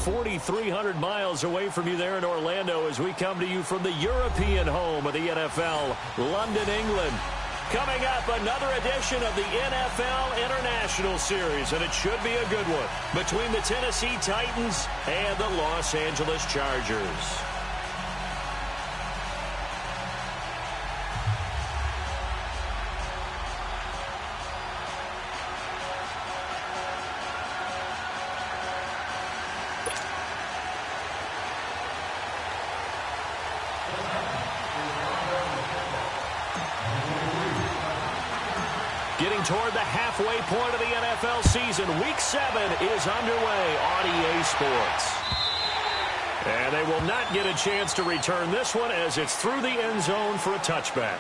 4,300 miles away from you there in Orlando as we come to you from the European home of the NFL, London, England. Coming up, another edition of the NFL International Series, and it should be a good one, between the Tennessee Titans and the Los Angeles Chargers. Getting toward the halfway point of the NFL season. Week 7 is underway on EA Sports. And they will not get a chance to return this one as it's through the end zone for a touchback.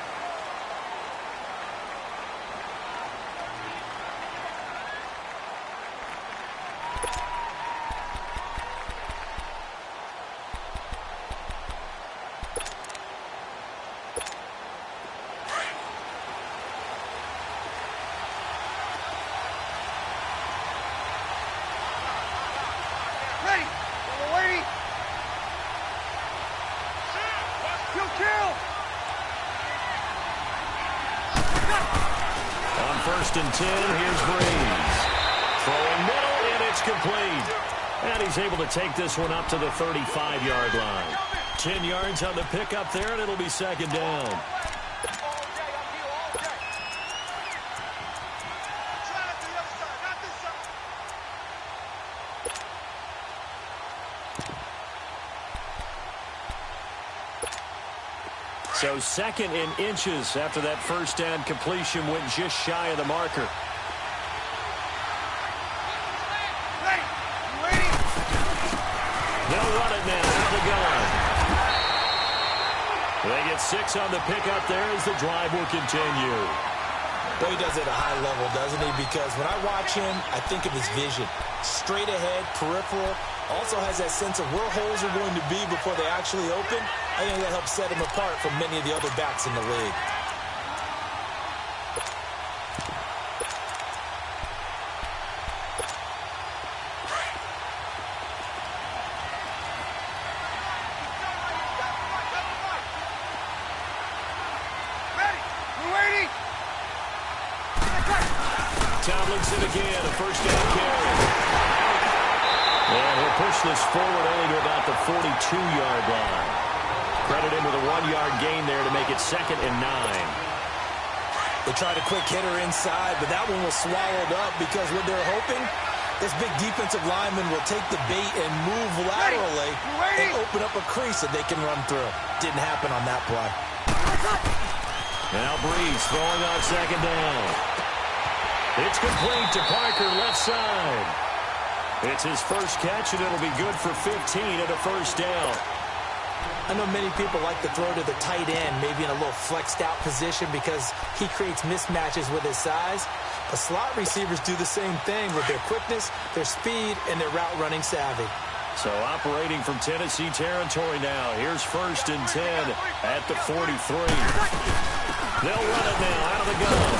First and 10, here's Breeze. Throwing middle, and it's complete. And he's able to take this one up to the 35-yard line. 10 yards on the pickup there, and it'll be second down. So second in inches after that first down completion went just shy of the marker. They'll run it now out of the gun. They get 6 on the pickup there as the drive will continue. Boy, he does it at a high level, doesn't he? Because when I watch him, I think of his vision. Straight ahead, peripheral. Also has that sense of where holes are going to be before they actually open. I think that helps set him apart from many of the other backs in the league. Tomlinson again, a first down carry. And he'll push this forward only to about the 42-yard line. Credit him with a 1-yard gain there to make it second and 9. They tried a quick hitter inside, but that one was swallowed up because what they're hoping, this big defensive lineman will take the bait and move laterally and open up a crease that they can run through. Didn't happen on that play. Now Breeze throwing on second down. It's complete to Parker, left side. It's his first catch, and it'll be good for 15 at a first down. I know many people like to throw to the tight end, maybe in a little flexed out position because he creates mismatches with his size. The slot receivers do the same thing with their quickness, their speed, and their route running savvy. So operating from Tennessee territory now. Here's first and 10 at the 43. They'll run it now out of the gun.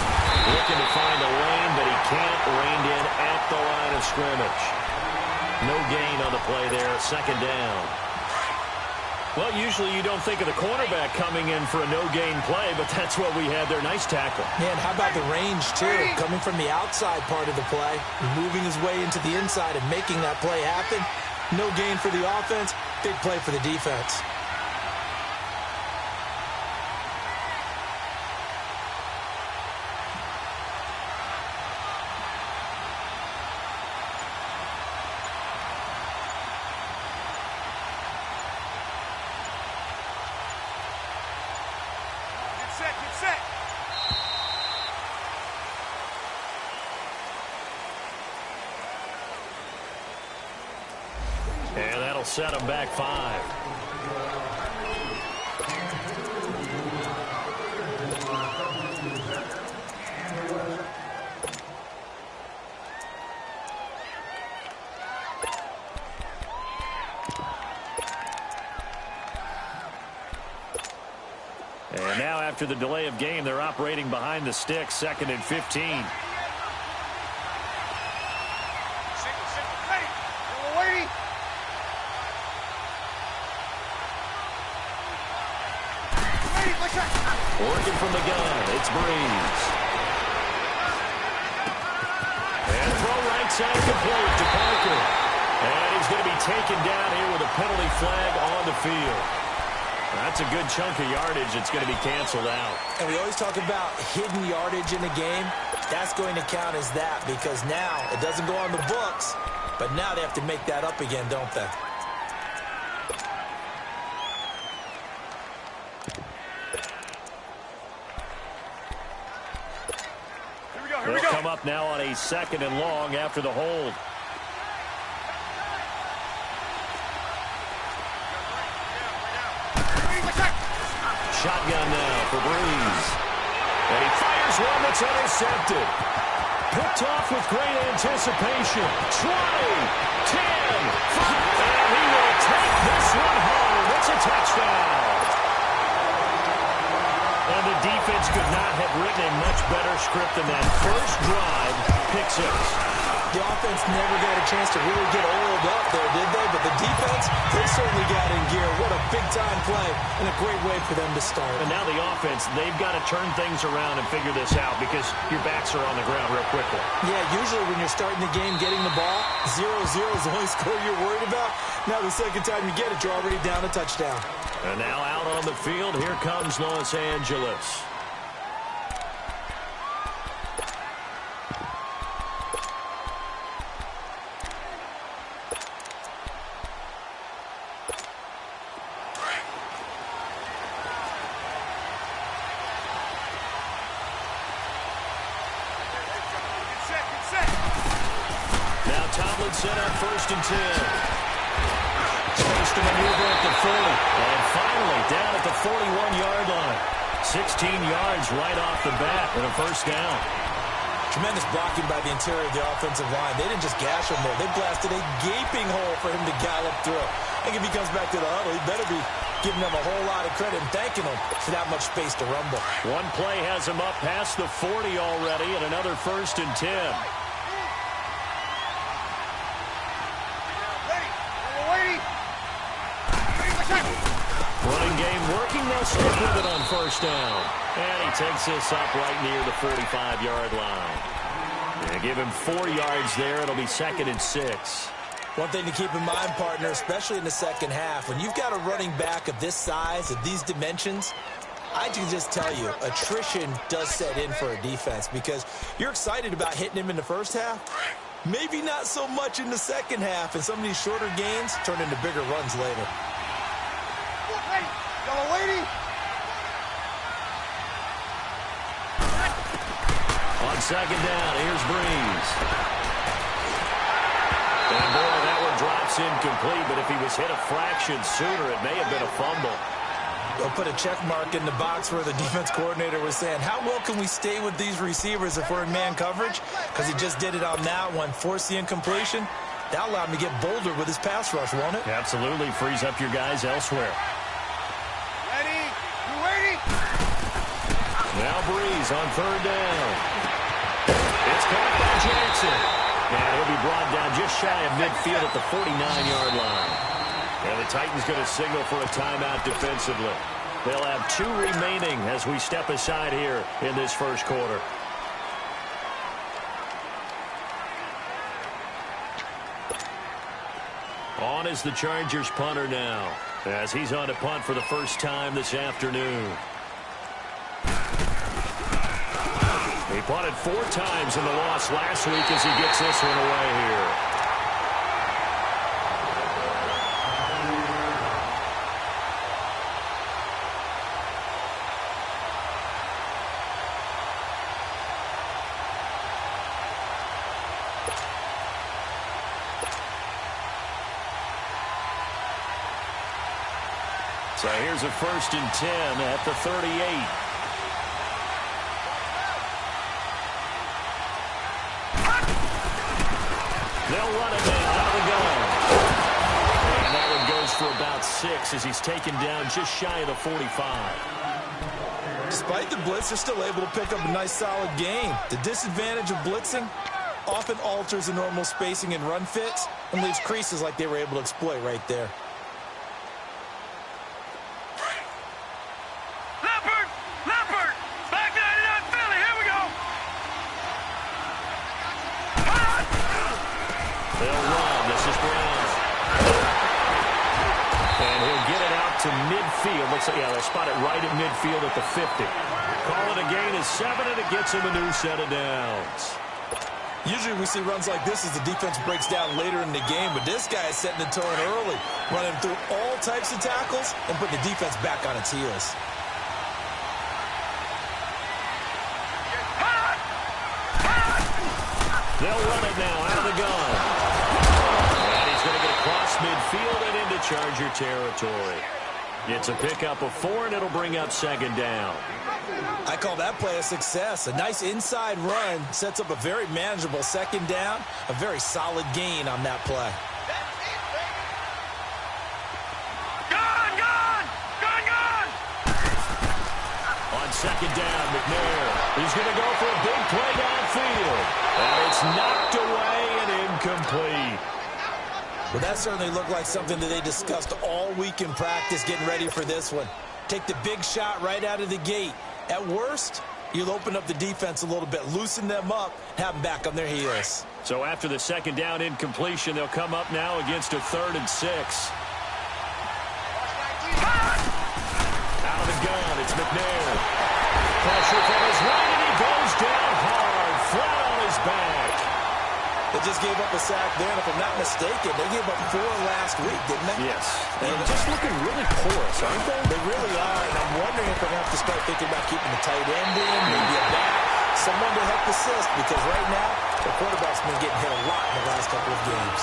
Looking to find a lane, but he can't. Reined in at the line of scrimmage. No gain on the play there. Second down. Well, usually you don't think of the cornerback coming in for a no-gain play, but that's what we had there. Nice tackle. Man, how about the range, too? Coming from the outside part of the play, moving his way into the inside and making that play happen. No gain for the offense, big play for the defense. And that'll set him back 5. And now after the delay of game, they're operating behind the sticks, second and 15. Working from the gun, it's Breeze. And throw right side complete to Parker. And he's going to be taken down here with a penalty flag on the field. That's a good chunk of yardage. It's going to be canceled out. And we always talk about hidden yardage in the game. That's going to count as that because now it doesn't go on the books, but now they have to make that up again, don't they? They'll come up now on a 2nd and long after the hold. Shotgun now for Breeze. And he fires one that's intercepted. Picked off with great anticipation. 20, 10, 5, and he will take this one home. It's a touchdown. And the defense could not have written a much better script than that. First drive, pick 6. The offense never got a chance to really get oiled up there, did they? But the defense, they certainly got in gear. What a big-time play and a great way for them to start. And now the offense, they've got to turn things around and figure this out because your backs are on the ground real quickly. Yeah, usually when you're starting the game, getting the ball, 0-0 is the only score you're worried about. Now the second time you get it, you're already down a touchdown. And now out on the field, here comes Los Angeles. Set up 1st and 10. Space to maneuver at the 40. And finally down at the 41-yard line. 16 yards right off the bat and a 1st down. Tremendous blocking by the interior of the offensive line. They didn't just gash him there. They blasted a gaping hole for him to gallop through. I think if he comes back to the huddle, he better be giving them a whole lot of credit and thanking them for that much space to rumble. One play has him up past the 40 already and another 1st and 10. Running game working. They'll stick with it on 1st down. And he takes this up right near the 45-yard line. And give him 4 yards there. It'll be 2nd and 6. One thing to keep in mind, partner, especially in the second half, when you've got a running back of this size, of these dimensions, I can just tell you, attrition does set in for a defense because you're excited about hitting him in the first half. Maybe not so much in the second half, and some of these shorter gains turn into bigger runs later. Yellow lady. On 2nd down, here's Breeze. And boy, that one drops incomplete, but if he was hit a fraction sooner, it may have been a fumble. They'll put a check mark in the box where the defense coordinator was saying, how well can we stay with these receivers if we're in man coverage? Because he just did it on that one, forced the incompletion. That allowed him to get bolder with his pass rush, won't it? Absolutely, frees up your guys elsewhere. Ready? You ready? Now Breeze on 3rd down. It's caught by Jackson. And he'll be brought down just shy of midfield at the 49-yard line. And the Titans going to signal for a timeout defensively. They'll have 2 remaining as we step aside here in this first quarter. On is the Chargers punter now, as he's on to punt for the first time this afternoon. He punted 4 times in the loss last week as he gets this one away here. So here's a 1st and 10 at the 38. They'll run it now out of the gun. And that one goes for about 6 as he's taken down just shy of the 45. Despite the blitz, they're still able to pick up a nice solid gain. The disadvantage of blitzing often alters the normal spacing and run fits and leaves creases like they were able to exploit right there. Leopard! to midfield. Looks like, yeah, they'll spot it right at midfield at the 50. Call it a gain of 7, and it gets him a new set of downs. Usually we see runs like this as the defense breaks down later in the game, but this guy is setting the tone early, running through all types of tackles and putting the defense back on its heels. They'll run it now out of the gun. And he's going to get across midfield and into Charger territory. It's a pickup of 4, and it'll bring up second down. I call that play a success. A nice inside run sets up a very manageable second down. A very solid gain on that play. On second down, McNair. He's going to go for a big play downfield. And it's knocked away and incomplete. Well, that certainly looked like something that they discussed all week in practice getting ready for this one. Take the big shot right out of the gate. At worst, you'll open up the defense a little bit, loosen them up, have them back on their heels. So after the second down incompletion, they'll come up now against a 3rd and 6. Out of the gun, it's McNair. Pressure from his right, and he goes down hard, flat on his back. They just gave up a sack there, and if I'm not mistaken, they gave up 4 last week, didn't they? Yes. And just looking really porous, aren't they? They really are, and I'm wondering if they're going to have to start thinking about keeping the tight end in, maybe a back, someone to help assist, because right now, the quarterback's been getting hit a lot in the last couple of games.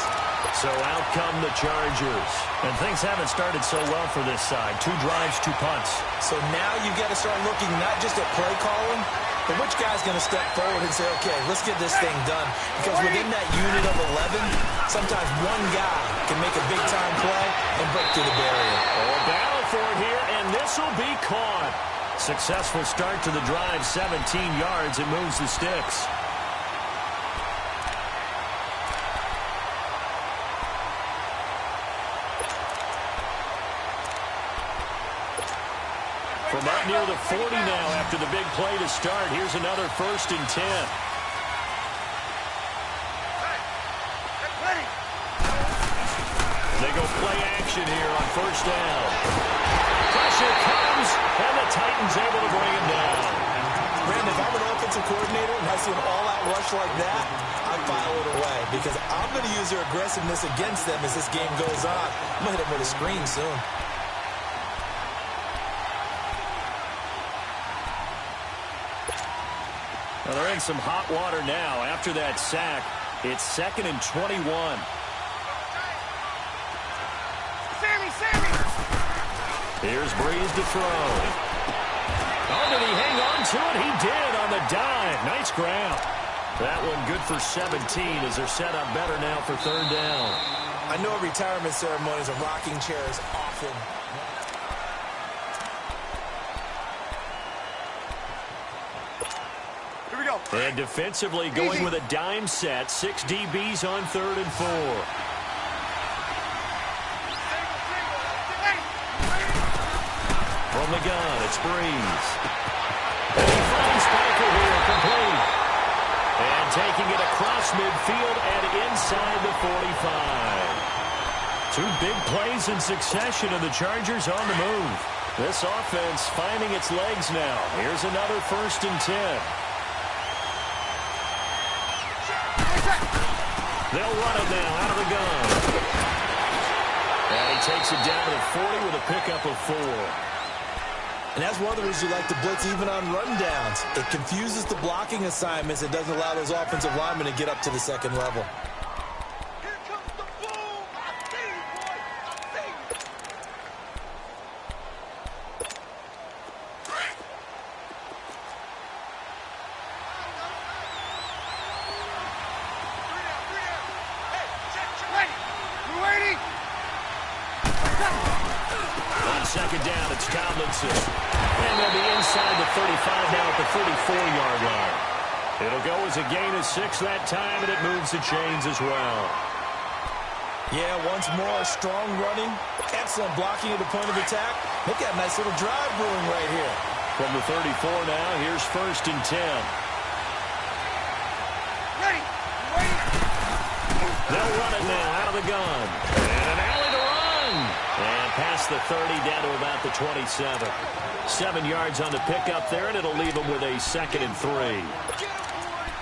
So out come the Chargers. And things haven't started so well for this side. 2 drives, 2 punts. So now you've got to start looking not just at play calling, but which guy's going to step forward and say, okay, let's get this thing done. Because within that unit of 11, sometimes one guy can make a big-time play and break through the barrier. Oh, a battle for it here, and this will be caught. Successful start to the drive, 17 yards. It moves the sticks. From up near the 40 now after the big play to start. Here's another 1st and 10. They go play action here on 1st down. Pressure comes, and the Titans able to bring him down. Brandon, if I'm an offensive coordinator and I see an all-out rush like that, I file it away because I'm going to use their aggressiveness against them as this game goes on. I'm going to hit them with a screen soon. Well, they're in some hot water now. After that sack, it's 2nd and 21. Sammy! Here's Breeze to throw. Oh, did he hang on to it? He did on the dive. Nice grab. That one good for 17 as they're set up better now for 3rd down. I know retirement ceremonies and rocking chairs often. And defensively going with a dime set. 6 DBs on 3rd and 4. From the gun, it's Breeze. And he finds Piker here, complete. And taking it across midfield and inside the 45. 2 big plays in succession, and the Chargers on the move. This offense finding its legs now. Here's another 1st and 10. They'll run it now out of the gun. And he takes it down to the 40 with a pickup of 4. And that's one of the reasons you like to blitz even on rundowns. It confuses the blocking assignments. It doesn't allow those offensive linemen to get up to the 2nd level. Here comes the boom! I see you, boy! I see you! On 2nd down, it's Tomlinson. And they'll be inside the 35 now at the 34-yard line. It'll go as a gain of 6 that time, and it moves the chains as well. Yeah, once more, strong running, excellent blocking at the point of attack. Look at that nice little drive brewing right here. From the 34 now, here's 1st and 10. Ready! They'll run it now out of the gun. And an alley to run. And past the 30 down to about the 27. 7 yards on the pickup there, and it'll leave them with a 2nd and 3.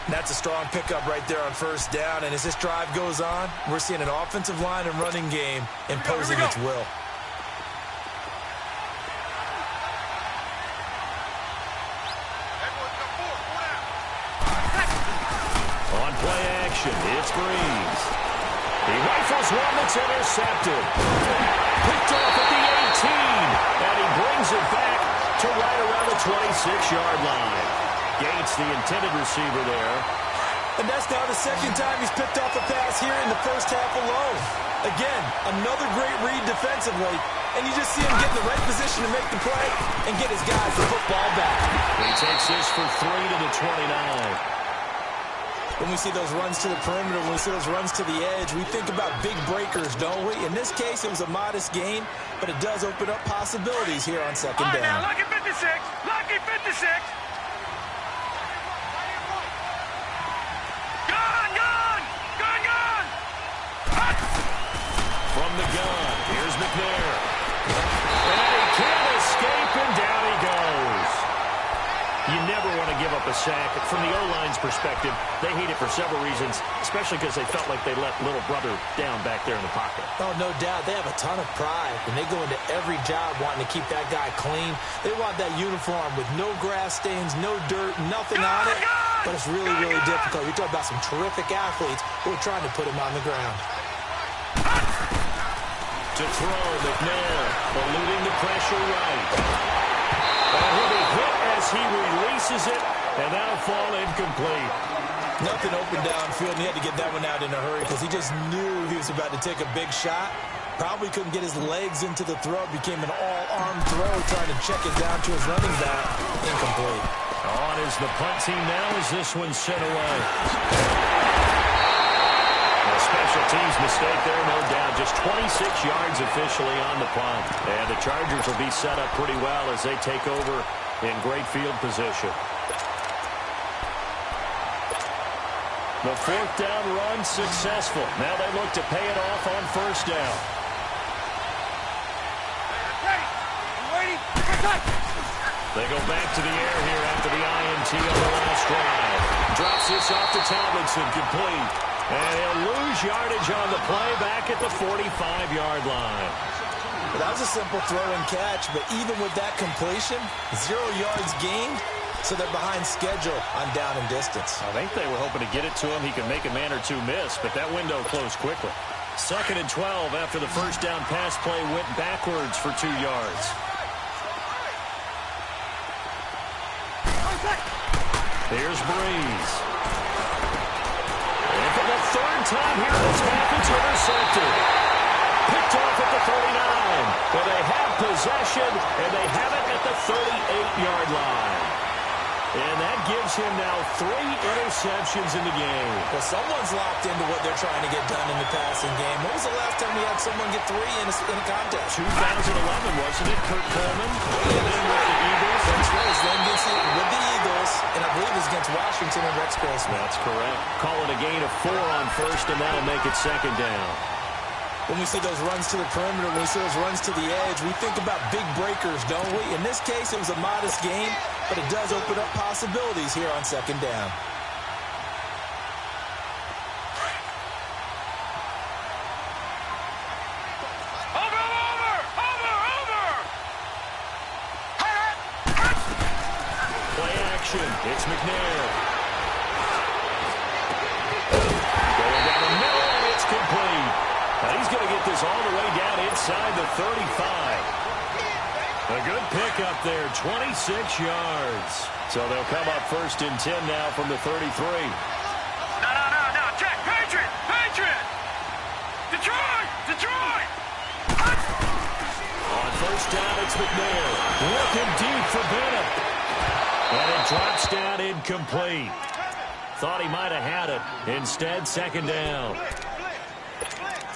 That's a strong pickup right there on first down, and as this drive goes on, we're seeing an offensive line and running game imposing its will. On play action, it's Breeze. He rifles one that's intercepted. Picked off at the 18, and he brings it back to right around the 26-yard line. Gates, the intended receiver there. And that's now the 2nd time he's picked off a pass here in the first half alone. Again, another great read defensively, and you just see him get in the right position to make the play and get his guys the football back. He takes this for 3 to the 29. When we see those runs to the perimeter, when we see those runs to the edge, we think about big breakers, don't we? In this case, it was a modest gain, but it does open up possibilities here on 2nd down. Now, lucky 56. Lucky 56. Gun. From the gun, here's McNair. And he can't escape, and down he goes. You never want to give up a sack. From the O-line's perspective, they hate it for several reasons, especially because they felt like they let little brother down back there in the pocket. Oh, no doubt. They have a ton of pride, and they go into every job wanting to keep that guy clean. They want that uniform with no grass stains, no dirt, nothing on it. But it's really, really difficult. You're talking about some terrific athletes who are trying to put him on the ground. To throw, McNair, eluding the pressure right. And he'll be hit as he releases it, and that'll fall incomplete. Nothing open downfield, and he had to get that one out in a hurry because he just knew he was about to take a big shot. Probably couldn't get his legs into the throw. Became an all-arm throw, trying to check it down to his running back. Incomplete. On is the punt team now as this one's sent away. A special teams mistake there, no doubt. Just 26 yards officially on the punt. And the Chargers will be set up pretty well as they take over in great field position. The 4th down run successful. Now they look to pay it off on 1st down. They go back to the air here after the INT on the last drive. Drops this off to Tomlinson, complete. And he'll lose yardage on the play back at the 45-yard line. Well, that was a simple throw and catch, but even with that completion, 0 yards gained, so they're behind schedule on down and distance. I think they were hoping to get it to him. He could make a man or two miss, but that window closed quickly. 2nd and 12 after the 1st down pass play went backwards for 2 yards. Here's Breeze. And for the 3rd time here in this half, it's intercepted. Picked off at the 39. But they have possession, and they have it at the 38-yard line. And that gives him now 3 interceptions in the game. Well, someone's locked into what they're trying to get done in the passing game. When was the last time we had someone get 3 in a contest? 2011, wasn't it? Kurt Coleman. And then with the Eagles. That's right. Then gets it with the Eagles, and I believe it's against Washington and Rex Grossman. That's correct. Call it a gain of 4 on 1st, and that'll make it 2nd down. When we see those runs to the perimeter, when we see those runs to the edge, we think about big breakers, don't we? In this case, it was a modest gain, but it does open up possibilities here on 2nd down. Play action. It's McNair. Going down the middle, and it's complete. Now he's going to get this all the way down inside the 35. A good pickup there, 26 yards. So they'll come up 1st and 10 now from the 33. No. Check. Patriot. Detroit. On 1st down, it's McNair. Looking deep for Bennett. And it drops down incomplete. Thought he might have had it. Instead, 2nd down.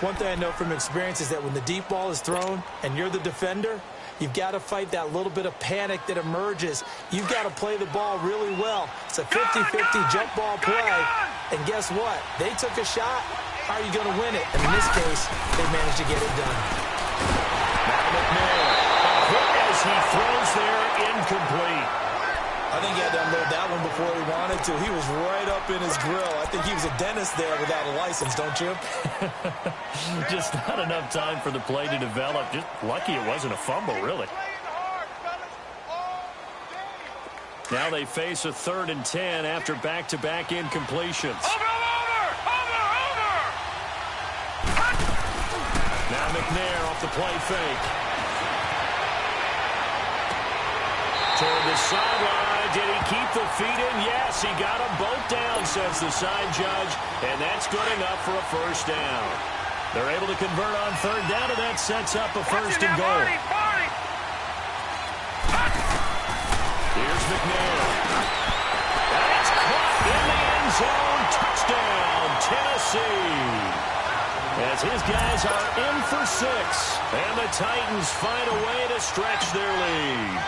One thing I know from experience is that when the deep ball is thrown and you're the defender, you've got to fight that little bit of panic that emerges. You've got to play the ball really well. It's a 50-50 jump ball play. And guess what? They took a shot. How are you going to win it? And in this case, they managed to get it done. Now McNair. He throws there, incomplete. I think he had to unload that one before he wanted to. He was right up in his grill. I think he was a dentist there without a license, don't you? Just not enough time for the play to develop. Just lucky it wasn't a fumble, really. Now they face a 3rd and 10 after back-to-back incompletions. Now McNair off the play fake. Toward the sideline. Did he keep the feet in? Yes, he got them both down, says the side judge. And that's good enough for a first down. They're able to convert on 3rd down, and that sets up a 1st and goal. Here's McNair. That's caught in the end zone. Touchdown, Tennessee. As his guys are in for 6. And the Titans find a way to stretch their lead.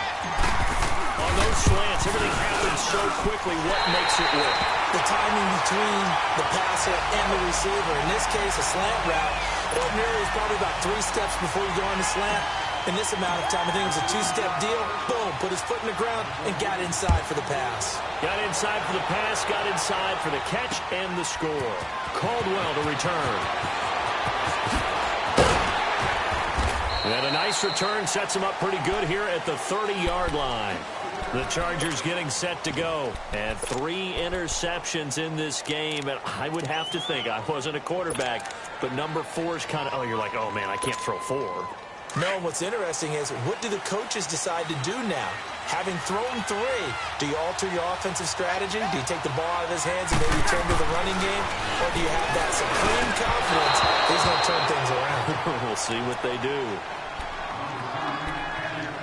On those slants, everything happens so quickly. What makes it work? The timing between the passer and the receiver. In this case, a slant route. Ordinarily, it's probably about 3 steps before you go on the slant. In this amount of time, I think it was a 2-step deal. Boom, put his foot in the ground and got inside for the pass. Got inside for the pass, got inside for the catch and the score. Caldwell to return. And a nice return sets him up pretty good here at the 30-yard line. The Chargers getting set to go. And 3 interceptions in this game. And I would have to think, I wasn't a quarterback, but number 4 is kind of, you're like, oh, man, I can't throw 4. No, what's interesting is, what do the coaches decide to do now? Having thrown 3, do you alter your offensive strategy? Do you take the ball out of his hands and maybe turn to the running game? Or do you have that supreme confidence he's going to turn things around? We'll see what they do.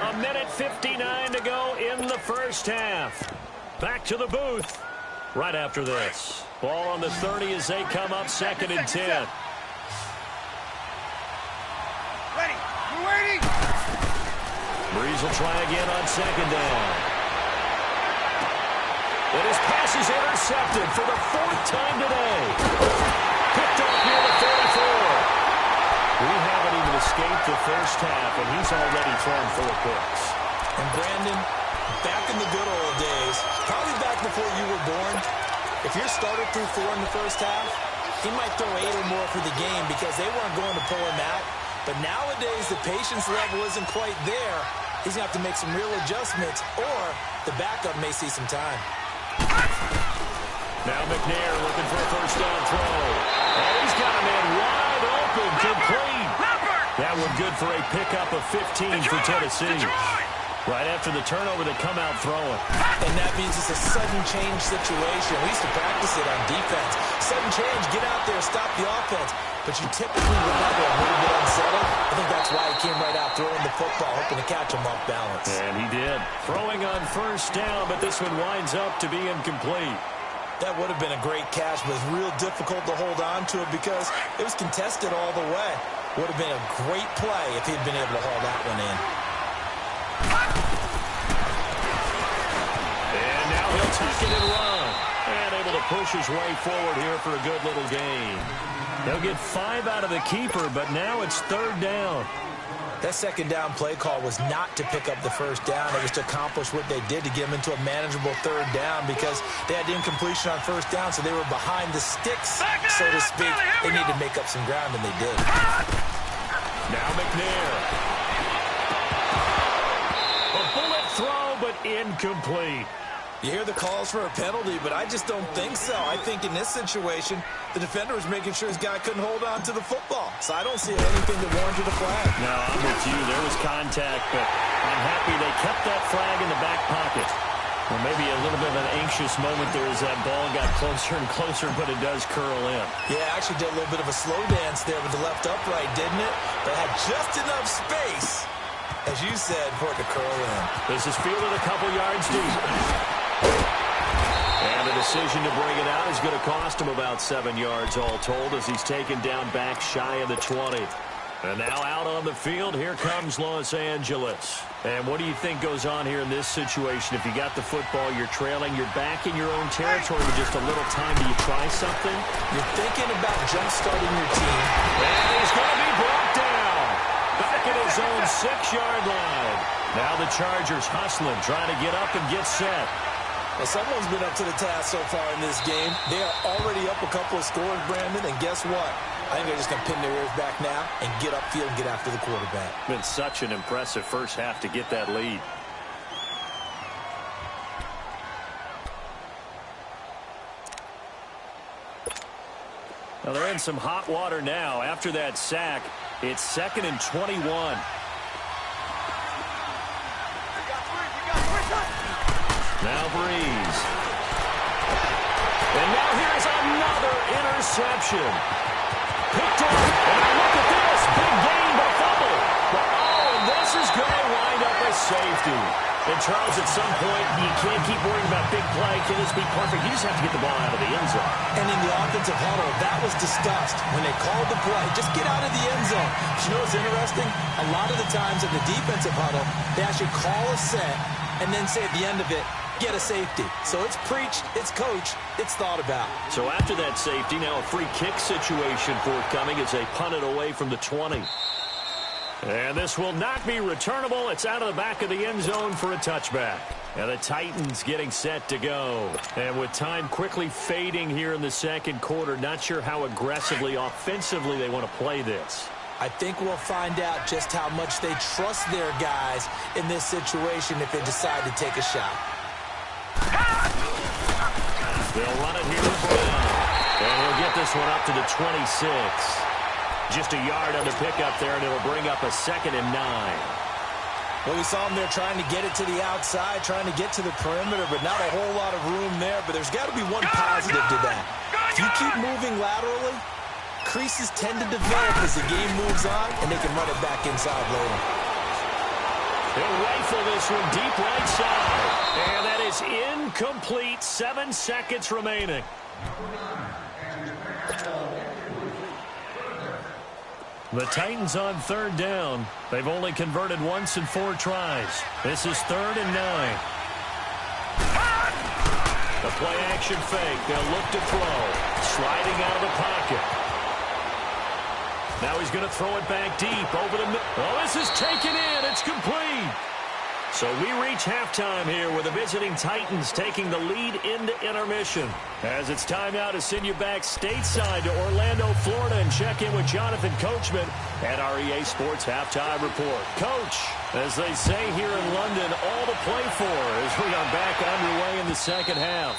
1:59 to go in the first half. Back to the booth right after this. Ball on the 30 as they come up 2nd and 10. Ready. We're waiting. Breeze will try again on 2nd down. And his pass is intercepted for the 4th time today. Picked up near the 34. We haven't even escaped the first half, and he's already thrown 4 picks. And Brandon, back in the good old days, probably back before you were born, if your starter threw 4 in the first half, he might throw 8 or more for the game because they weren't going to pull him out. But nowadays, the patience level isn't quite there. He's going to have to make some real adjustments, or the backup may see some time. Now McNair looking for a first down throw. And he's got a man wide open, complete. That one good for a pickup of 15 for Tennessee. Right after the turnover, they come out throwing. And that means it's a sudden change situation. We used to practice it on defense. Sudden change, get out there, stop the offense. But you typically run out there a little bit unsettled. I think that's why he came right out throwing the football, hoping to catch him off balance. And he did. Throwing on first down, but this one winds up to be incomplete. That would have been a great catch, but it's real difficult to hold on to it because it was contested all the way. Would have been a great play if he'd been able to haul that one in. And now he'll tuck it and run. And able to push his way forward here for a good little gain. They'll get 5 out of the keeper, but now it's 3rd down. That 2nd down play call was not to pick up the first down. It was to accomplish what they did to get them into a manageable 3rd down because they had incompletion on first down, so they were behind the sticks, so to speak. They needed to make up some ground, and they did. Now McNair. A bullet throw, but incomplete. You hear the calls for a penalty, but I just don't think so. I think in this situation, the defender was making sure his guy couldn't hold on to the football. So I don't see anything that warranted a flag. No, I'm with you. There was contact, but I'm happy they kept that flag in the back pocket. Well, maybe a little bit of an anxious moment there as that ball got closer and closer, but it does curl in. Yeah, actually did a little bit of a slow dance there with the left upright, didn't it? But had just enough space, as you said, for it to curl in. This is fielded a couple yards deep. And the decision to bring it out is going to cost him about 7 yards all told as he's taken down back shy of the 20. And now out on the field, here comes Los Angeles. And what do you think goes on here in this situation? If you got the football, you're trailing, you're back in your own territory with just a little time. Do you try something? You're thinking about jump-starting your team. And he's going to be brought down. Back at his own 6-yard line. Now the Chargers hustling, trying to get up and get set. Well, someone's been up to the task so far in this game. They are already up a couple of scores, Brandon, and guess what? I think they're just going to pin their ears back now and get upfield and get after the quarterback. Been such an impressive first half to get that lead. Now they're in some hot water now. After that sack, it's 2nd and 21. Now Breeze. And now here's another interception. Picked up. And now look at this. Big gain, but a fumble. But, oh, and this is going to wind up a safety. And, Charles, at some point, you can't keep worrying about big play. Can this be perfect? You just have to get the ball out of the end zone. And in the offensive huddle, that was discussed when they called the play. Just get out of the end zone. But you know what's interesting? A lot of the times in the defensive huddle, they actually call a set and then say at the end of it, get a safety. So it's preached, it's coached, it's thought about. So after that safety, now a free kick situation forthcoming as they punt it away from the 20. And this will not be returnable. It's out of the back of the end zone for a touchback. And the Titans getting set to go. And with time quickly fading here in the second quarter, not sure how aggressively, offensively they want to play this. I think we'll find out just how much they trust their guys in this situation if they decide to take a shot. They'll run it here to Brown. And he'll get this one up to the 26. Just a yard on the pickup there, and it'll bring up a 2nd and 9. Well, we saw him there trying to get it to the outside, trying to get to the perimeter, but not a whole lot of room there. But there's got to be one positive to that. If you keep moving laterally, creases tend to develop as the game moves on, and they can run it back inside later. He'll rifle this one deep right side. And that is incomplete. 7 seconds remaining. The Titans on 3rd down. They've only converted once in 4 tries. This is 3rd and 9. The play action fake. They'll look to throw. Sliding out of the pocket. Now he's going to throw it back deep over the middle. Oh, this is taken in. It's complete. So we reach halftime here with the visiting Titans taking the lead into intermission. As it's time now to send you back stateside to Orlando, Florida, and check in with Jonathan Coachman at our EA Sports Halftime Report. Coach, as they say here in London, all to play for as we are back underway in the second half.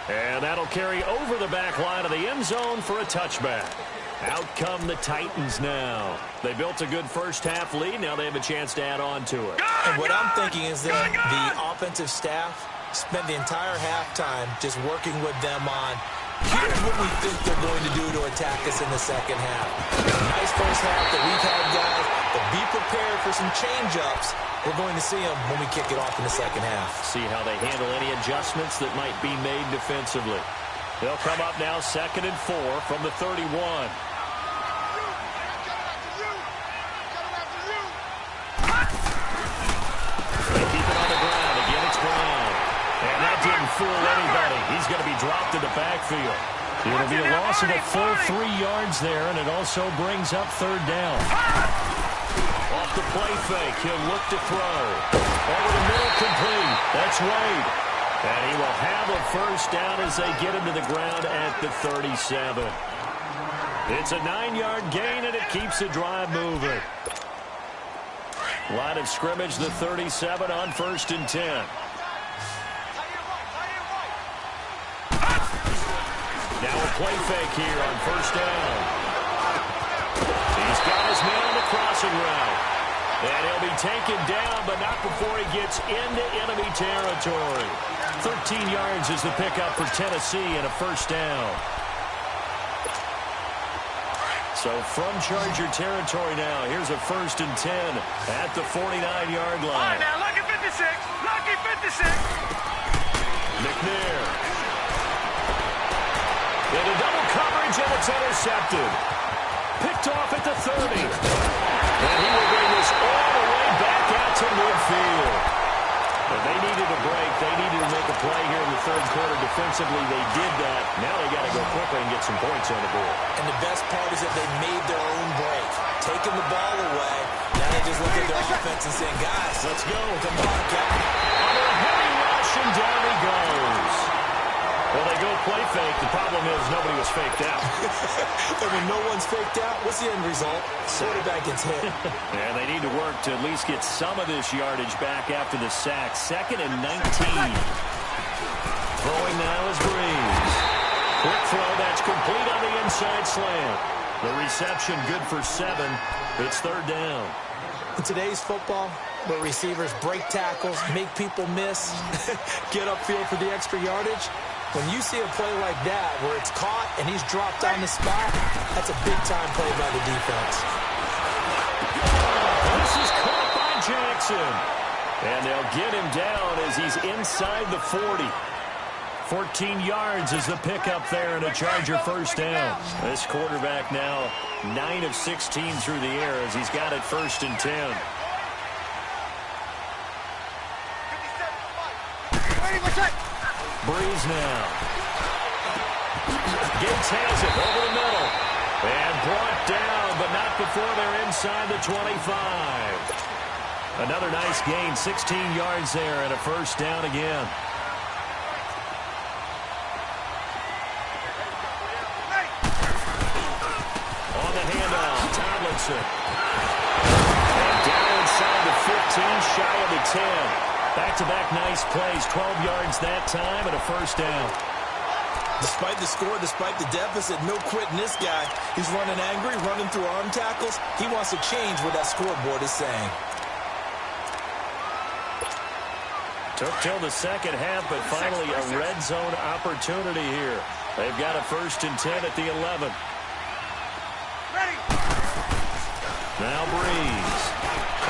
And that'll carry over the back line of the end zone for a touchback. Out come the Titans now. They built a good first half lead. Now they have a chance to add on to it. And what I'm thinking is that the offensive staff spent the entire halftime just working with them on, here's what we think they're going to do to attack us in the second half. Nice first half that we've had, guys, but be prepared for some change-ups. We're going to see them when we kick it off in the second half. See how they handle any adjustments that might be made defensively. They'll come up now 2nd and 4 from the 31. Didn't fool anybody. He's going to be dropped in the backfield. It'll be a loss of a full 3 yards there, and it also brings up 3rd down. Off the play fake, he'll look to throw. Over the middle, complete. That's Wade. And he will have a first down as they get him to the ground at the 37. It's a 9-yard gain, and it keeps the drive moving. Line of scrimmage, the 37 on 1st and 10. Now a play fake here on 1st down. He's got his man on the crossing route. And he'll be taken down, but not before he gets into enemy territory. 13 yards is the pickup for Tennessee and a first down. So from Charger territory now, here's a 1st and 10 at the 49-yard line. All right, now, lucky 56. Lucky 56. McNair. Into double coverage, and it's intercepted. Picked off at the 30. And he will bring this all the way back out to midfield. And they needed a break. They needed to make a play here in the 3rd quarter. Defensively, they did that. Now they got to go quickly and get some points on the board. And the best part is that they made their own break. Taking the ball away. Now they just look at their offense and saying, guys, let's go. Come on, Captain. Under a heavy rush, and down he goes. Well, they go play fake. The problem is nobody was faked out. And when no one's faked out, what's the end result? Quarterback gets hit. And they need to work to at least get some of this yardage back after the sack. 2nd and 19. Throwing now is Breeze. Quick throw, that's complete on the inside slant. The reception good for 7. It's 3rd down. In today's football, where receivers break tackles, make people miss, get upfield for the extra yardage, when you see a play like that where it's caught and he's dropped on the spot, that's a big-time play by the defense. This is caught by Jackson. And they'll get him down as he's inside the 40. 14 yards is the pickup there and a Charger first down. This quarterback now 9 of 16 through the air as he's got it 1st and 10. Breeze now. Gates has it over the middle. And brought down, but not before they're inside the 25. Another nice gain, 16 yards there and a first down again. On the handoff, Tomlinson. And down inside the 15, shy of the 10. Back-to-back nice plays, 12 yards that time and a first down. Despite the score, despite the deficit, no quitting this guy. He's running angry, running through arm tackles. He wants to change what that scoreboard is saying. Took till the second half, but finally a red zone opportunity here. They've got a 1st and 10 at the 11. Now Breeze.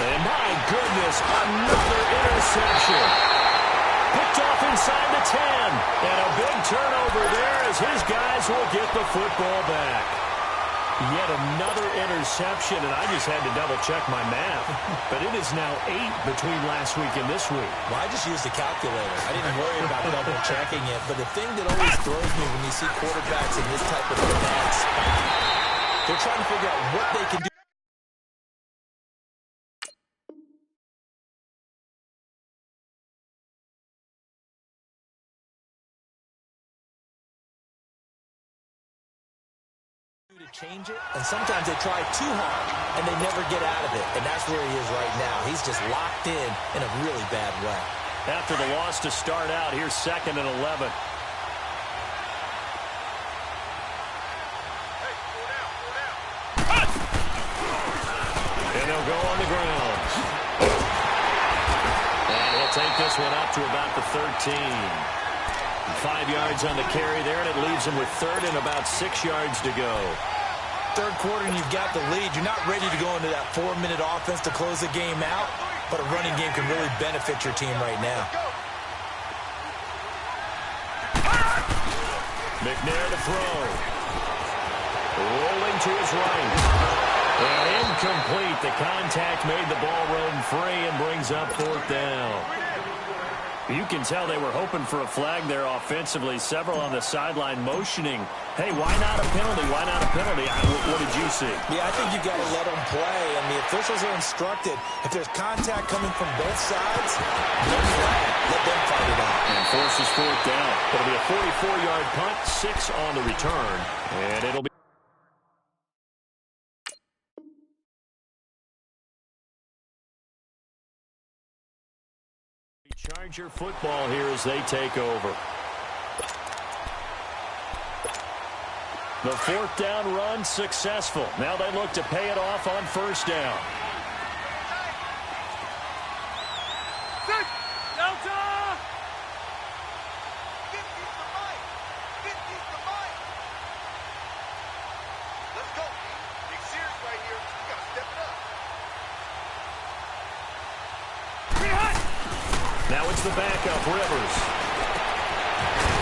And my goodness, another interception. Picked off inside the 10. And a big turnover there as his guys will get the football back. Yet another interception, and I just had to double-check my math. But it is now 8 between last week and this week. Well, I just used the calculator. I didn't worry about double-checking it. But the thing that always throws me when you see quarterbacks in this type of finesse, they're trying to figure out what they can do. To change it, and sometimes they try too hard and they never get out of it, and that's where he is right now. He's just locked in a really bad way. After the loss to start out, here's 2nd and 11. And they'll go on the ground. And he'll take this one up to about the 13. 5 yards on the carry there, and it leaves him with 3rd and about 6 yards to go. Third quarter, and you've got the lead. You're not ready to go into that 4-minute offense to close the game out, but a running game can really benefit your team right now. McNair to throw. Rolling to his right. And incomplete. The contact made the ball roam free and brings up 4th down. You can tell they were hoping for a flag there offensively. Several on the sideline motioning, hey, why not a penalty? Why not a penalty? What did you see? Yeah, I think you've got to let them play, and the officials are instructed. If there's contact coming from both sides, no flag. Let them fight it out. And forces 4th down. It'll be a 44-yard punt, 6 on the return, and it'll be Charger football here as they take over. The 4th down run successful. Now they look to pay it off on 1st down. Delta! Get these the mic. Get these the mic. Let's go. Big series right here. You got to step it up. Now it's the backup, Rivers.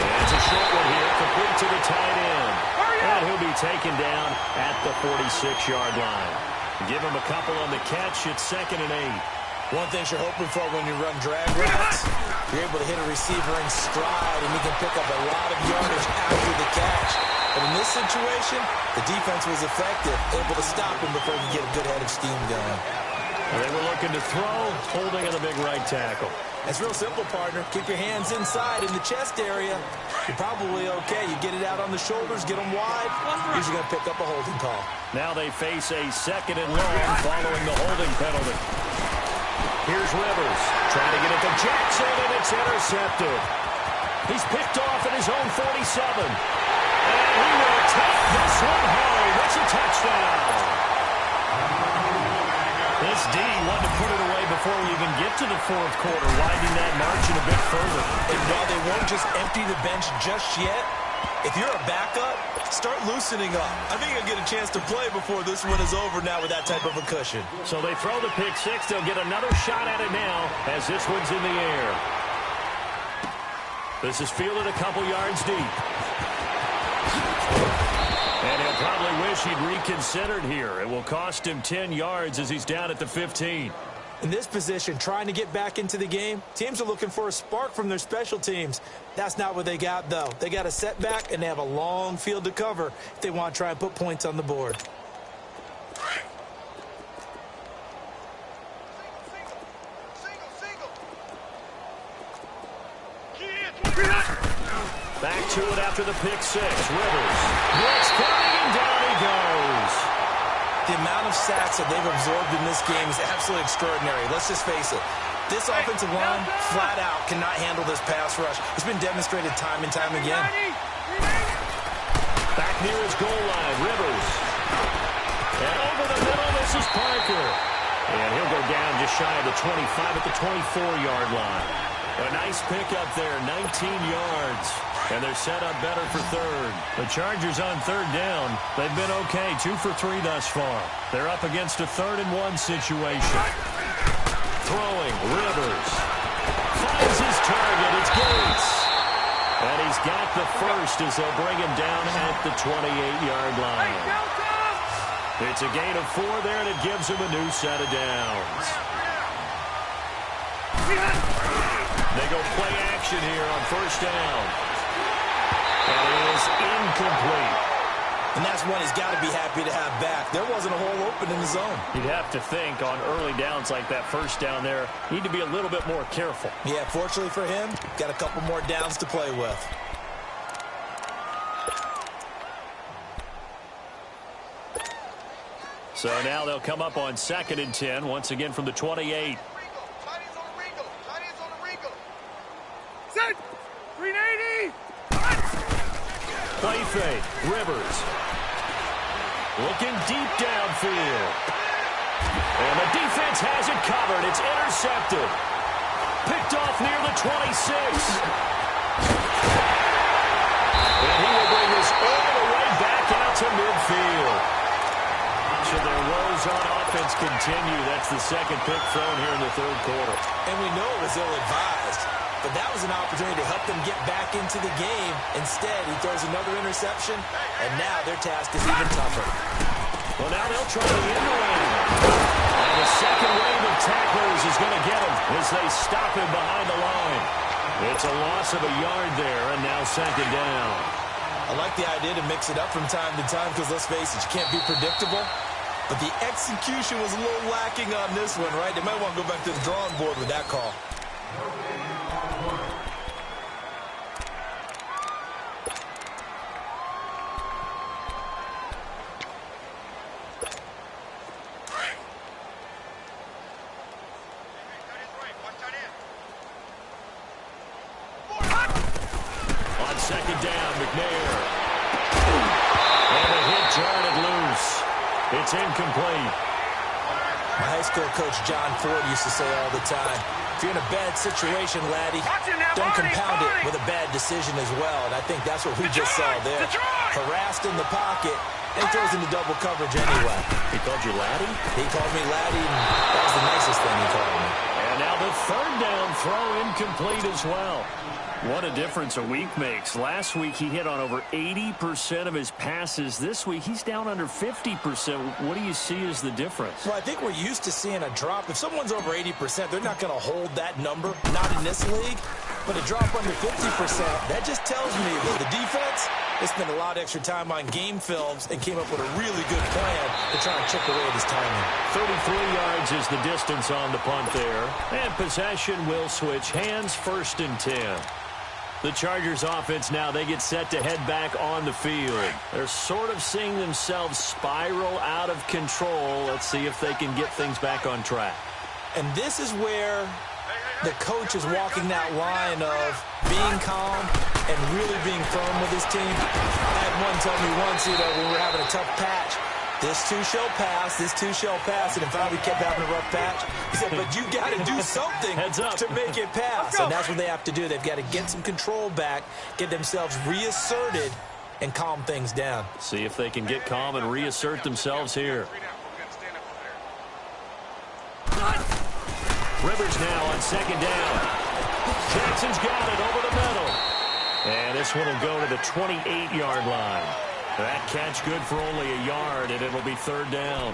And it's a short one here, complete to the tight end. And he'll be taken down at the 46-yard line. Give him a couple on the catch. It's 2nd and 8. One thing you're hoping for when you run drag routes, you're able to hit a receiver in stride, and you can pick up a lot of yardage after the catch. But in this situation, the defense was effective, able to stop him before he could get a good head of steam going. They were looking to throw, holding in the big right tackle. It's real simple, partner. Keep your hands inside in the chest area. You're probably okay. You get it out on the shoulders, get them wide. Usually going to pick up a holding call. Now they face a 2nd and long following the holding penalty. Here's Rivers trying to get it to Jackson, and it's intercepted. He's picked off at his own 47. And he will take this one home. It's a touchdown. This D wanted to put it away before we even get to the 4th quarter, widening that margin a bit further. And while they won't just empty the bench just yet, if you're a backup, start loosening up. I think you'll get a chance to play before this one is over now with that type of a cushion. So they throw the pick 6. They'll get another shot at it now as this one's in the air. This is fielded a couple yards deep. And he'll probably wish he'd reconsidered here. It will cost him 10 yards as he's down at the 15. In this position, trying to get back into the game, teams are looking for a spark from their special teams. That's not what they got, though. They got a setback, and they have a long field to cover if they want to try and put points on the board. Back to it after the pick 6. Rivers. Blitz coming, and down he goes. The amount of sacks that they've absorbed in this game is absolutely extraordinary. Let's just face it. This offensive line, flat out, cannot handle this pass rush. It's been demonstrated time and time again. Back near his goal line, Rivers. And over the middle, this is Parker. And he'll go down just shy of the 25 at the 24-yard line. A nice pickup there, 19 yards. And they're set up better for 3rd. The Chargers on 3rd down. They've been okay, 2 for 3 thus far. They're up against a 3rd and 1 situation. Throwing, Rivers. Finds his target, it's Gates. And he's got the first as they'll bring him down at the 28-yard line. It's a gain of 4 there, and it gives him a new set of downs. They go play action here on 1st down. And it is incomplete. And that's one he's got to be happy to have back. There wasn't a hole open in the zone. You'd have to think on early downs like that 1st down there, need to be a little bit more careful. Yeah, fortunately for him, got a couple more downs to play with. So now they'll come up on 2nd and 10, once again from the 28. Set! 380! Play fake. Rivers. Looking deep downfield. And the defense has it covered. It's intercepted. Picked off near the 26. And he will bring this all the way back out to midfield. Should their woes on offense continue, that's the 2nd pick thrown here in the 3rd quarter. And we know it was ill-advised. But that was an opportunity to help them get back into the game. Instead, he throws another interception, and now their task is even tougher. Well, now they'll try the end around. And the second wave of tacklers is going to get him as they stop him behind the line. It's a loss of a yard there, and now 2nd down. I like the idea to mix it up from time to time because, let's face it, you can't be predictable. But the execution was a little lacking on this one, right? They might want to go back to the drawing board with that call. On 2nd down, McNair. And the hit jarred it loose. It's incomplete. My high school coach, John Ford, used to say all the time, if you're in a bad situation, laddie, don't compound it with a bad decision as well. And I think that's what we just saw there. Harassed in the pocket, and he throws into double coverage anyway. He called you laddie? He called me laddie, and that was the nicest thing he called me. And now the 3rd down throw incomplete as well. What a difference a week makes. Last week he hit on over 80% of his passes. This week he's down under 50%. What do you see as the difference? Well, I think we're used to seeing a drop. If someone's over 80%, they're not going to hold that number, not in this league. But a drop under 50%, that just tells me that the defense They spent a lot of extra time on game films and came up with a really good plan to try and chip away at his timing. 33 yards is the distance on the punt there. And possession will switch hands, 1st and 10. The Chargers offense now, they get set to head back on the field. They're sort of seeing themselves spiral out of control. Let's see if they can get things back on track. And this is where the coach is walking that line of being calm and really being firm with his team. I had one tell me once, when we were having a tough patch, this too shall pass, this too shall pass, and if we kept having a rough patch, he said, but you got to do something to make it pass. And that's what they have to do. They've got to get some control back, get themselves reasserted, and calm things down. See if they can get calm and reassert themselves here. Rivers now on 2nd down. Jackson's got it over the middle. And this one will go to the 28-yard line. That catch good for only a yard, and it'll be 3rd down.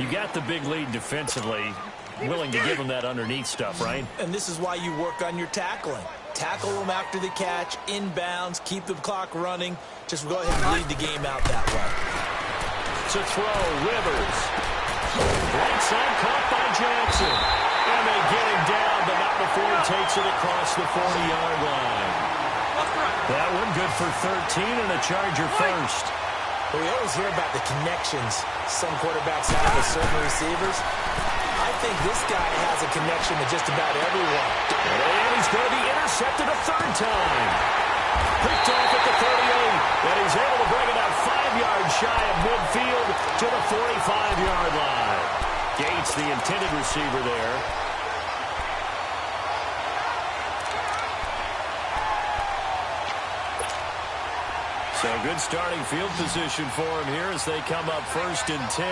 You got the big lead defensively. Willing to give them that underneath stuff, right? And this is why you work on your tackling. Tackle them after the catch, inbounds, keep the clock running. Just go ahead and lead the game out that way. To throw, Rivers. Right side caught by Jackson. And they get him down, but not before he takes it across the 40-yard line. That one good for 13 and a Charger first. Well, we always hear about the connections some quarterbacks have with certain receivers. I think this guy has a connection with just about everyone. And he's going to be intercepted a 3rd time. Picked off at the 38, and he's able to bring it out 5 yards shy of midfield to the 45-yard line. Gates, the intended receiver there. So good starting field position for him here as they come up 1st and 10.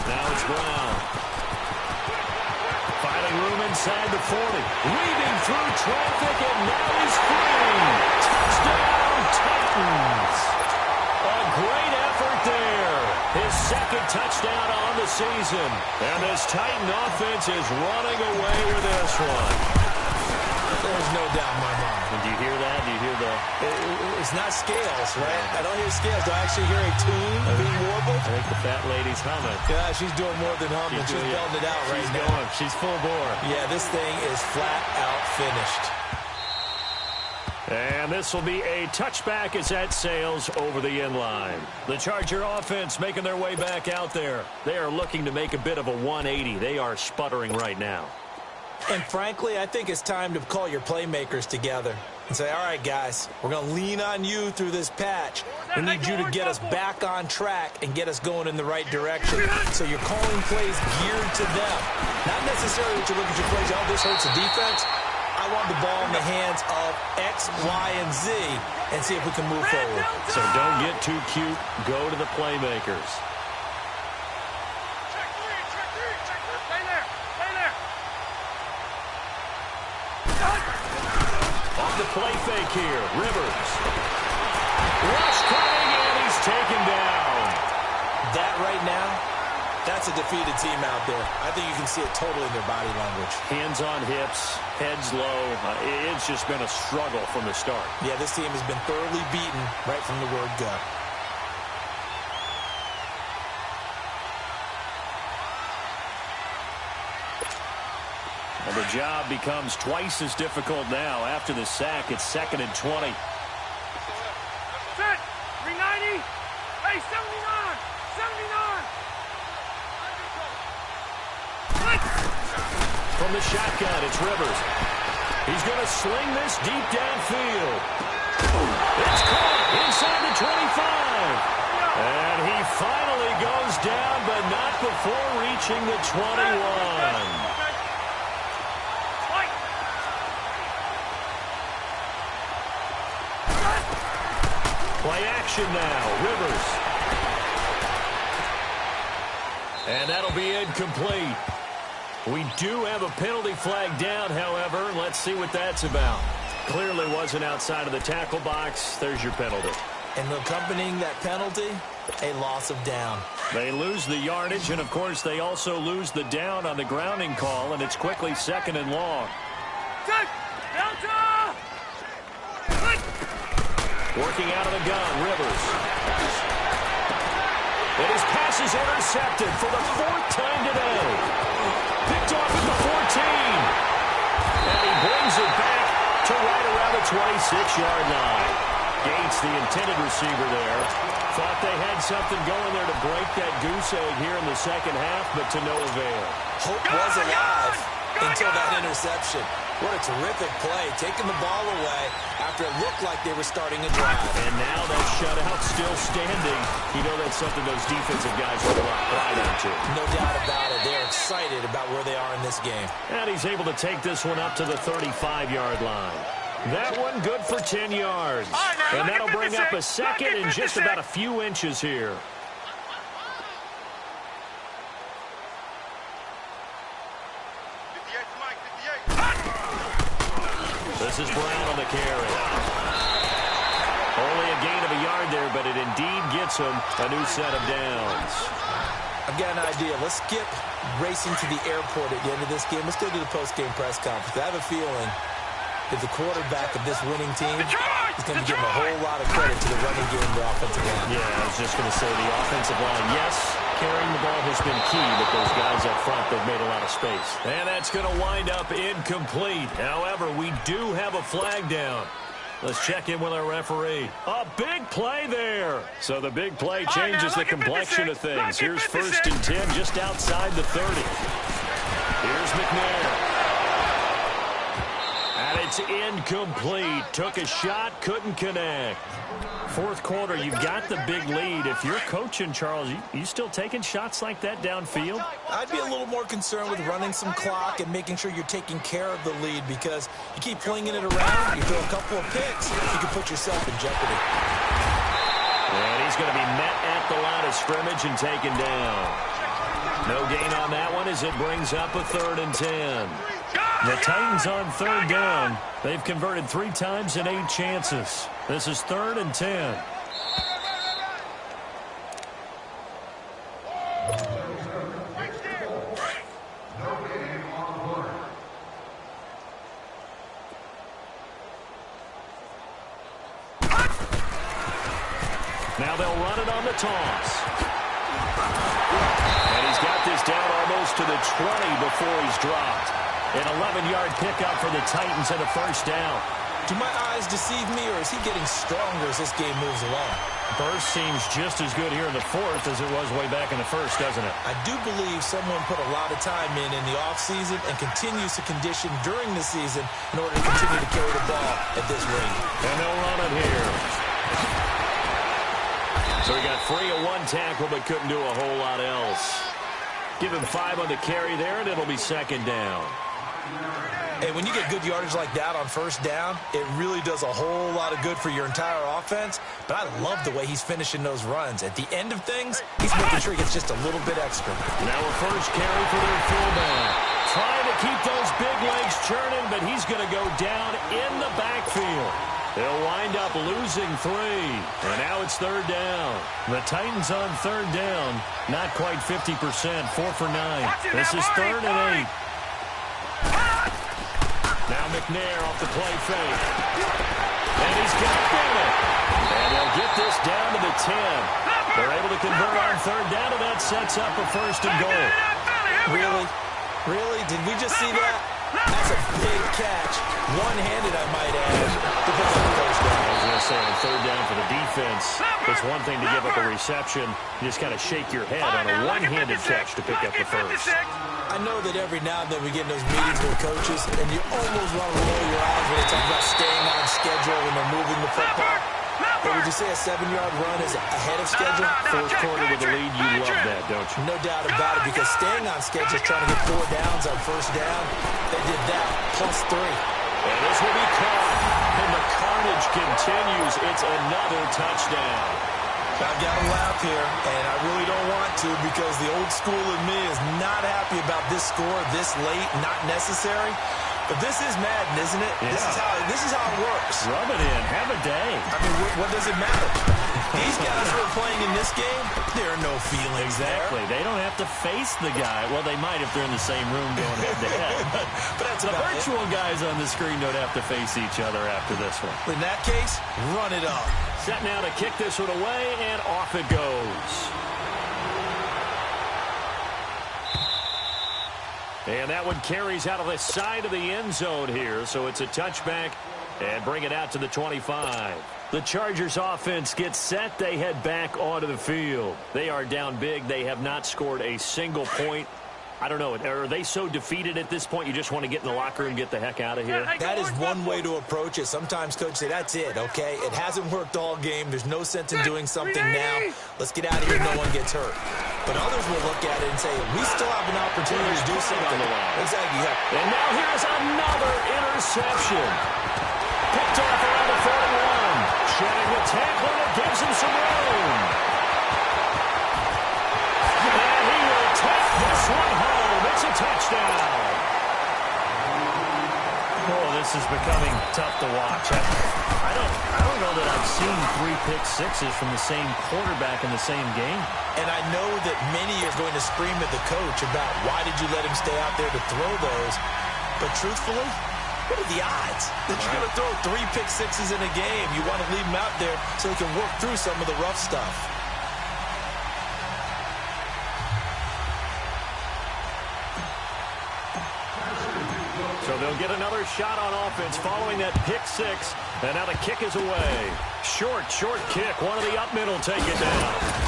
Now it's Brown. Finding room inside the 40. Weaving through traffic, and now he's free. Touchdown, Titans. A great effort there. His 2nd touchdown on the season. And this Titan offense is running away with this one. There's no doubt in my mind. And do you hear that? Do you hear the... It's not scales, right? I don't hear scales. Do I actually hear a tune being warbled? I think the fat lady's humming. Yeah, she's doing more than humming. She's belting it out right now. She's going. She's full bore. Yeah, this thing is flat out finished. And this will be a touchback as that sails over the end line. The Charger offense making their way back out there. They are looking to make a bit of a 180. They are sputtering right now. And frankly, I think it's time to call your playmakers together and say, all right, guys, we're going to lean on you through this patch. We need you to get us back on track and get us going in the right direction. So you're calling plays geared to them. Not necessarily that you look at your plays, oh, this hurts the defense. I want the ball in the hands of X, Y, and Z and see if we can move forward. So don't get too cute. Go to the playmakers. The play fake here. Rivers. Rush coming, and he's taken down. That right now, that's a defeated team out there. I think you can see it totally in their body language. Hands on hips, heads low. It's just been a struggle from the start. Yeah, this team has been thoroughly beaten right from the word go. Well, the job becomes twice as difficult now. After the sack, it's 2nd and 20. Set. 390. Hey, 79. 79. From the shotgun, it's Rivers. He's going to sling this deep downfield. It's caught inside the 25. And he finally goes down, but not before reaching the 21. Play action now, Rivers. And that'll be incomplete. We do have a penalty flag down, however. Let's see what that's about. Clearly wasn't outside of the tackle box. There's your penalty. And accompanying that penalty, a loss of down. They lose the yardage, and, of course, they also lose the down on the grounding call, and it's quickly 2nd and long. Delta! Working out of the gun, Rivers. And his pass is intercepted for the 4th time today. Picked off at the 14. And he brings it back to right around the 26-yard line. Gates, the intended receiver there. Thought they had something going there to break that goose egg here in the second half, but to no avail. Hope was alive until that interception. What a terrific play, taking the ball away after it looked like they were starting a drive. And now that shutout still standing. You know that's something those defensive guys will ride into. No doubt about it. They're excited about where they are in this game. And he's able to take this one up to the 35-yard line. That one good for 10 yards. And that'll bring up a second in just about a few inches here. This is Brown on the carry. Only a gain of a yard there, but it indeed gets him a new set of downs. I've got an idea. Let's skip racing to the airport at the end of this game. Let's go to the post-game press conference. I have a feeling that the quarterback of this winning team is going to give him a whole lot of credit to the running game and the offensive line. Yeah, I was just going to say the offensive line, yes, carrying the ball has been key, but those guys up front, they've made a lot of space. And that's going to wind up incomplete. However, we do have a flag down. Let's check in with our referee. A big play there. So the big play changes the complexion of things. Here's 1st and 10 just outside the 30. Here's McNair. And it's incomplete. Took a shot, couldn't connect. 4th quarter, you've got the big lead. If you're coaching, Charles, you still taking shots like that downfield? I'd be a little more concerned with running some clock and making sure you're taking care of the lead, because you keep flinging it around, you throw a couple of picks, you can put yourself in jeopardy. And he's going to be met at the line of scrimmage and taken down. No gain on that one as it brings up a 3rd and 10. The Titans on 3rd down. They've converted 3 times in 8 chances. This is 3rd and 10. Now they'll run it on the toss. And he's got this down almost to the 20 before he's dropped. An 11-yard pickup for the Titans and a 1st down. Do my eyes deceive me, or is he getting stronger as this game moves along? Burst seems just as good here in the 4th as it was way back in the 1st, doesn't it? I do believe someone put a lot of time in the offseason and continues to condition during the season in order to continue to carry the ball at this rate. And they'll run it here. So he got free of 1 tackle but couldn't do a whole lot else. Give him 5 on the carry there, and it'll be 2nd down. Hey, when you get good yardage like that on 1st down, it really does a whole lot of good for your entire offense. But I love the way he's finishing those runs. At the end of things, he's making sure he gets just a little bit extra. Now a 1st carry for their fullback. Trying to keep those big legs churning, but he's going to go down in the backfield. They'll wind up losing 3. And now it's 3rd down. The Titans on 3rd down. Not quite 50%. 4 for 9. This is 3rd and 8. Now McNair off the play fake. And he's got it. And they'll get this down to the 10. They're able to convert on 3rd down, and that sets up a 1st and goal. Really? Really? Did we just see that? That's a big catch. One-handed, I might add, to pick up the 1st down. I was going to say, on 3rd down for the defense, it's one thing to give up a reception. You just kind of shake your head on a one-handed catch to pick up the 1st. I know that every now and then we get in those meetings with coaches, and you almost want to roll your eyes when they talk about staying on schedule when they're moving the football. But would you say a 7-yard run is ahead of schedule? 4th quarter with the lead, you love that, don't you? No doubt about it, because staying on schedule is trying to get 4 downs on 1st down. They did that, plus 3. And this will be caught, and the carnage continues. It's another touchdown. I've got to laugh here, and I really don't want to, because the old school in me is not happy about this score this late, not necessary. But this is Madden, isn't it? Yeah. This is how it works. Rub it in. Have a day. I mean, what does it matter? These guys who are playing in this game, there are no feelings Exactly. there. They don't have to face the guy. Well, they might if they're in the same room going head-to-head. But that's The about it. virtual guys on the screen don't have to face each other after this one. In that case, run it up. Set now to kick this one away, and off it goes. And that one carries out of the side of the end zone here, so it's a touchback and bring it out to the 25. The Chargers offense gets set. They head back onto the field. They are down big. They have not scored a single point. I don't know. Are they so defeated at this point you just want to get in the locker and get the heck out of here? That is one way to approach it. Sometimes coaches say, that's it, okay? It hasn't worked all game. There's no sense in doing something now. Let's get out of here. No one gets hurt. But others will look at it and say, we still have an opportunity to do something. Exactly. Yeah. And now here's another interception. Picked off around the 41. Shedding the tackle that gives him some room. And he will take this one home. It's a touchdown. Oh, this is becoming tough to watch. I don't know that I've seen 3 pick sixes from the same quarterback in the same game. And I know that many are going to scream at the coach about why did you let him stay out there to throw those. But truthfully, what are the odds that you're going to throw 3 pick sixes in a game? You want to leave him out there so he can work through some of the rough stuff. So they'll get another shot on offense following that pick six. And now the kick is away. Short kick. One of the up middle take it down.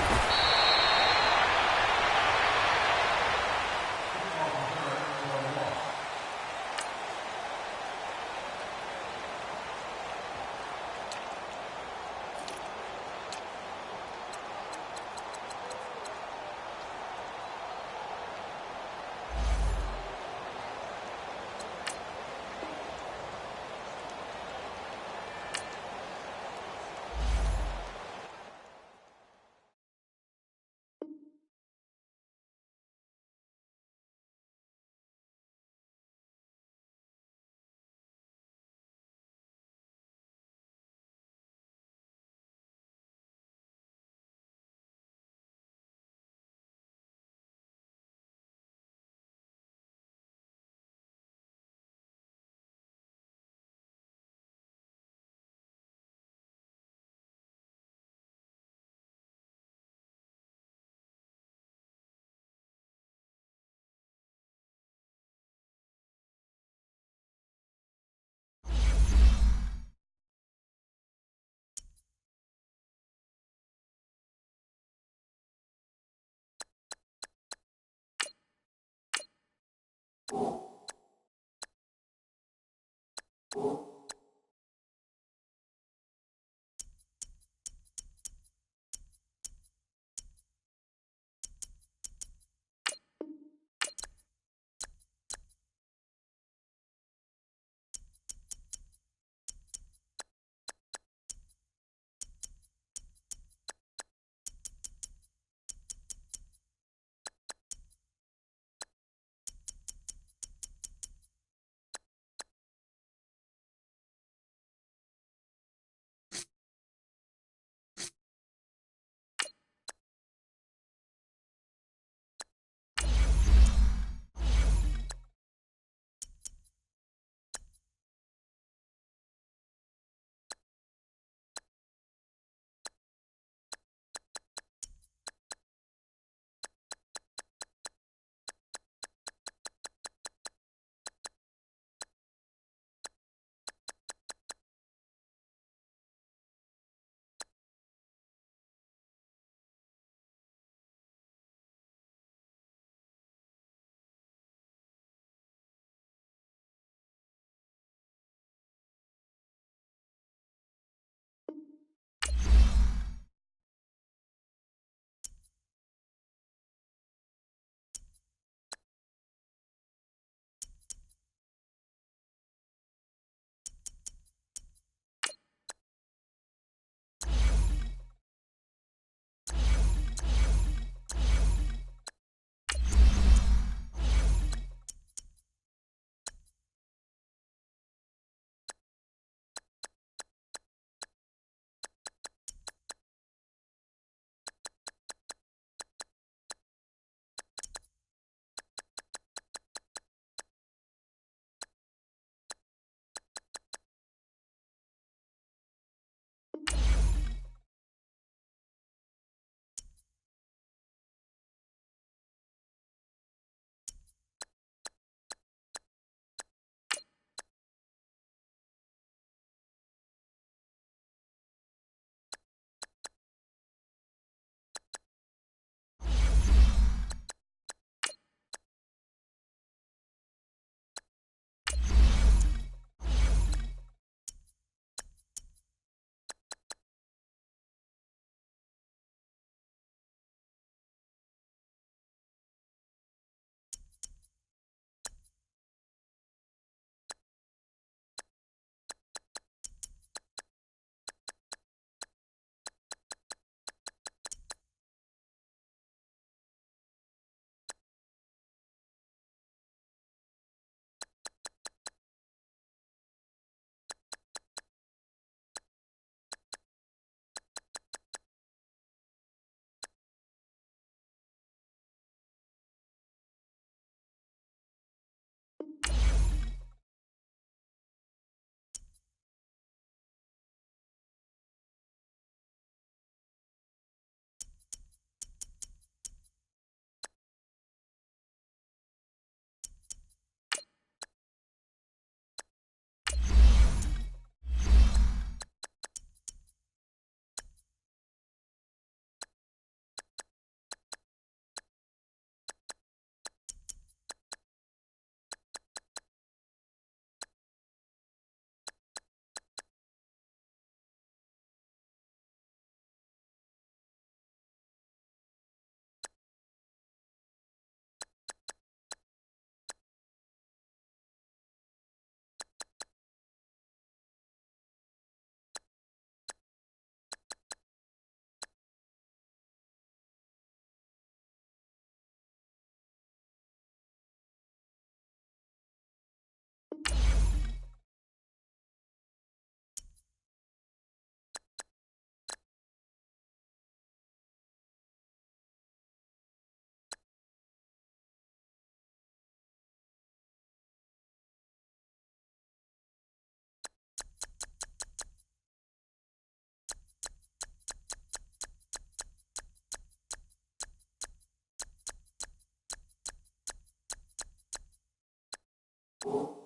you